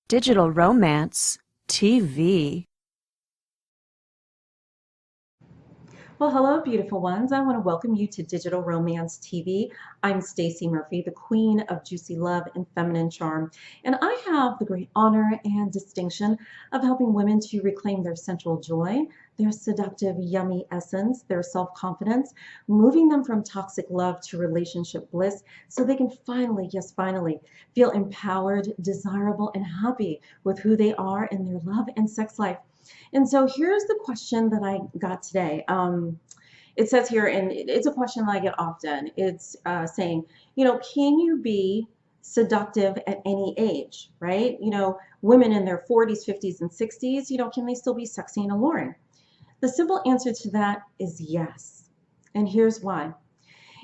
Digital romance TV. Well, hello, beautiful ones. I want to welcome you to Digital Romance TV. I'm Stacey Murphy, the queen of juicy love and feminine charm. And I have the great honor and distinction of helping women to reclaim their sensual joy, their seductive, yummy essence, their self-confidence, moving them from toxic love to relationship bliss so they can finally, yes, finally, feel empowered, desirable, and happy with who they are in their love and sex life. And so here's the question that I got today. It says here, and it's a question that I get often. It's saying, can you be seductive at any age, right? Women in their 40s, 50s, and 60s, can they still be sexy and alluring? The simple answer to that is yes. And here's why.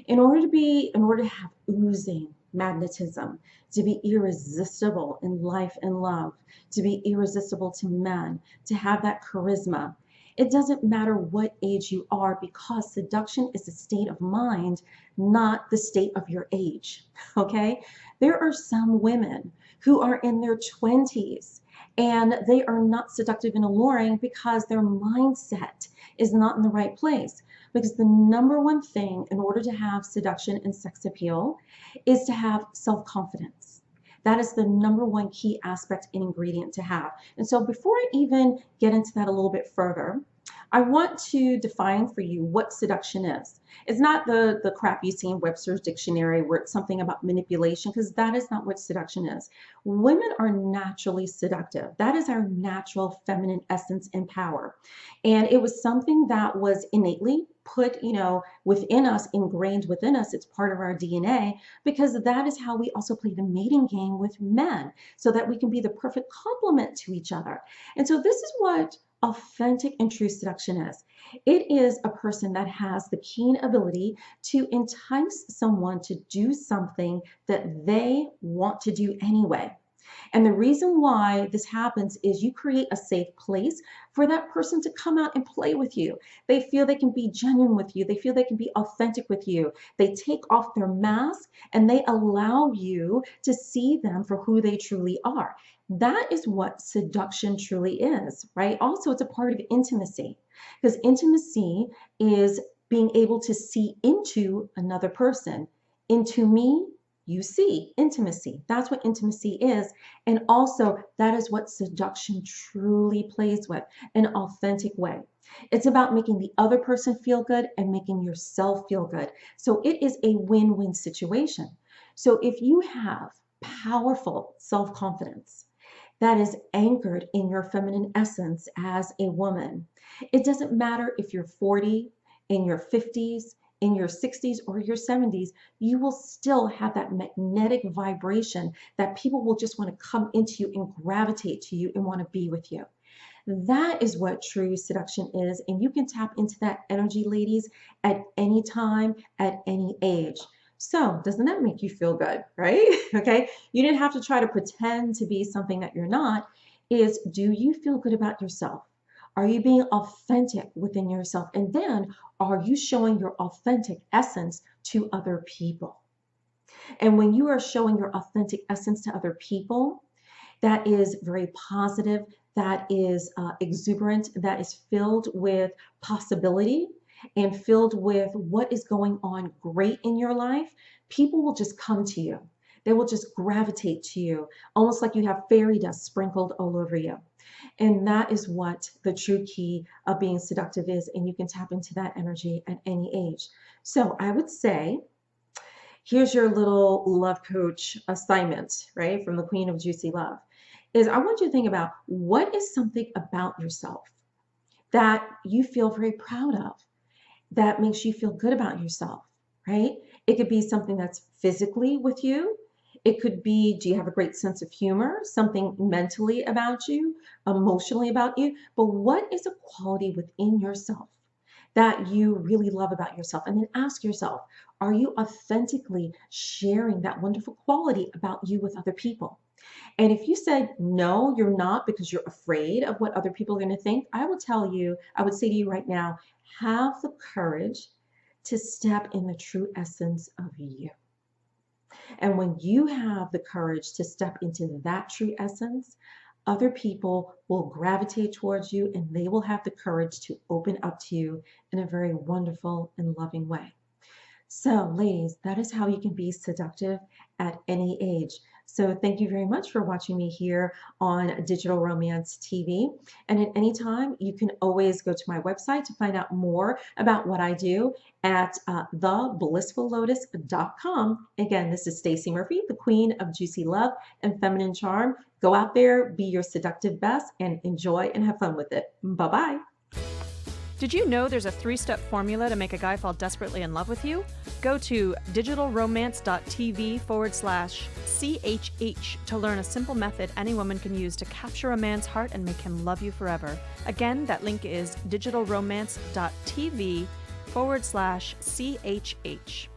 In order to have oozing magnetism, to be irresistible in life and love, to be irresistible to men, to have that charisma, it doesn't matter what age you are because seduction is a state of mind, not the state of your age. Okay? There are some women who are in their 20s and they are not seductive and alluring because their mindset is not in the right place. Because the number one thing in order to have seduction and sex appeal is to have self-confidence. That is the number one key aspect and ingredient to have. And so before I even get into that a little bit further, I want to define for you what seduction is. It's not the crap you see in Webster's dictionary where it's something about manipulation, because that is not what seduction is. Women are naturally seductive. That is our natural feminine essence and power. And it was something that was innately put, within us, ingrained within us. It's part of our DNA because that is how we also play the mating game with men so that we can be the perfect complement to each other. And so this is what authentic and true seduction is. It is a person that has the keen ability to entice someone to do something that they want to do anyway. And the reason why this happens is you create a safe place for that person to come out and play with you. They feel they can be genuine with you. They feel they can be authentic with you. They take off their mask and they allow you to see them for who they truly are. That is what seduction truly is, right? Also, it's a part of intimacy because intimacy is being able to see into another person. Into me, you see intimacy. That's what intimacy is. And also, that is what seduction truly plays with, an authentic way. It's about making the other person feel good and making yourself feel good. So it is a win-win situation. So if you have powerful self-confidence that is anchored in your feminine essence as a woman, it doesn't matter if you're 40, in your 50s, in your 60s or your 70s, you will still have that magnetic vibration that people will just want to come into you and gravitate to you and want to be with you. That is what true seduction is. And you can tap into that energy, ladies, at any time, at any age. So doesn't that make you feel good, right? Okay. You didn't have to try to pretend to be something that you're not. Do you feel good about yourself? Are you being authentic within yourself? And then are you showing your authentic essence to other people? And when you are showing your authentic essence to other people, that is very positive, that is exuberant, that is filled with possibility and filled with what is going on great in your life, people will just come to you. They will just gravitate to you, almost like you have fairy dust sprinkled all over you. And that is what the true key of being seductive is. And you can tap into that energy at any age. So I would say, here's your little love coach assignment, right? From the Queen of Juicy Love, is I want you to think about what is something about yourself that you feel very proud of, that makes you feel good about yourself, right? It could be something that's physically with you. It could be, do you have a great sense of humor, something mentally about you, emotionally about you? But what is a quality within yourself that you really love about yourself? And then ask yourself, are you authentically sharing that wonderful quality about you with other people? And if you said, no, you're not because you're afraid of what other people are going to think, I would say to you right now, have the courage to step in the true essence of you. And when you have the courage to step into that true essence, other people will gravitate towards you and they will have the courage to open up to you in a very wonderful and loving way. So, ladies, that is how you can be seductive at any age. So, thank you very much for watching me here on Digital Romance TV. And at any time, you can always go to my website to find out more about what I do at theblissfullotus.com. Again, this is Stacey Murphy, the queen of juicy love and feminine charm. Go out there, be your seductive best, and enjoy and have fun with it. Bye bye. Did you know there's a 3-step formula to make a guy fall desperately in love with you? Go to digitalromance.tv/CHH to learn a simple method any woman can use to capture a man's heart and make him love you forever. Again, that link is digitalromance.tv/CHH.